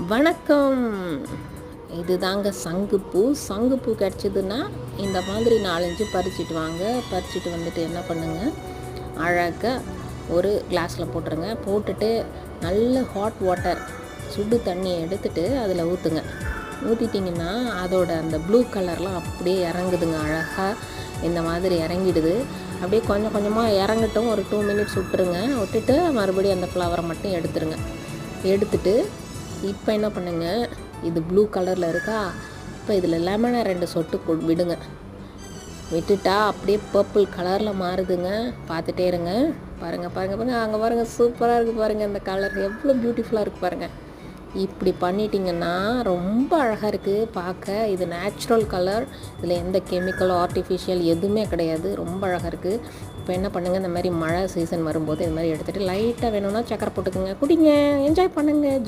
வணக்கம். இதுதாங்க சங்குப்பூ. சங்குப்பூ கிடச்சிதுன்னா இந்த மாதிரி 4-5 பறிச்சிட்டு வாங்க. பறிச்சிட்டு வந்துட்டு என்ன பண்ணுங்க, அழகாக ஒரு கிளாஸில் போட்டுருங்க. போட்டுட்டு நல்ல ஹாட் வாட்டர், சுடு தண்ணியை எடுத்துகிட்டு அதில் ஊற்றுங்க. ஊற்றிட்டிங்கன்னா அதோட அந்த ப்ளூ கலர்லாம் அப்படியே இறங்குதுங்க. அழகாக இந்த மாதிரி இறங்கிடுது. அப்படியே கொஞ்சம் கொஞ்சமாக இறங்கட்டும். ஒரு 2 மினிட்ஸ் விட்டுருங்க. விட்டுட்டு மறுபடியும் அந்த ஃப்ளவரை மட்டும் எடுத்துட்டு இப்போ என்ன பண்ணுங்க, இது ப்ளூ கலரில் இருக்கா, இப்போ இதில் லெமனை 2 சொட்டு விடுங்க. விட்டுட்டா அப்படியே பர்பிள் கலரில் மாறுதுங்க. பார்த்துட்டே இருங்க. பாருங்கள் அங்கே பாருங்கள், சூப்பராக இருக்குது பாருங்கள். அந்த கலர் எவ்வளோ பியூட்டிஃபுல்லாக இருக்குது பாருங்கள். இப்படி பண்ணிட்டிங்கன்னா ரொம்ப அழகாக இருக்குது பார்க்க. இது நேச்சுரல் கலர். இதில் எந்த கெமிக்கலோ ஆர்டிஃபிஷியல் எதுவுமே கிடையாது. ரொம்ப அழகாக இருக்குது. இப்போ என்ன பண்ணுங்கள், இந்த மாதிரி மழை சீசன் வரும்போது இது மாதிரி எடுத்துகிட்டு லைட்டாக வேணும்னா சக்கரை போட்டுக்கோங்க, குடிங்க, என்ஜாய் பண்ணுங்கள்.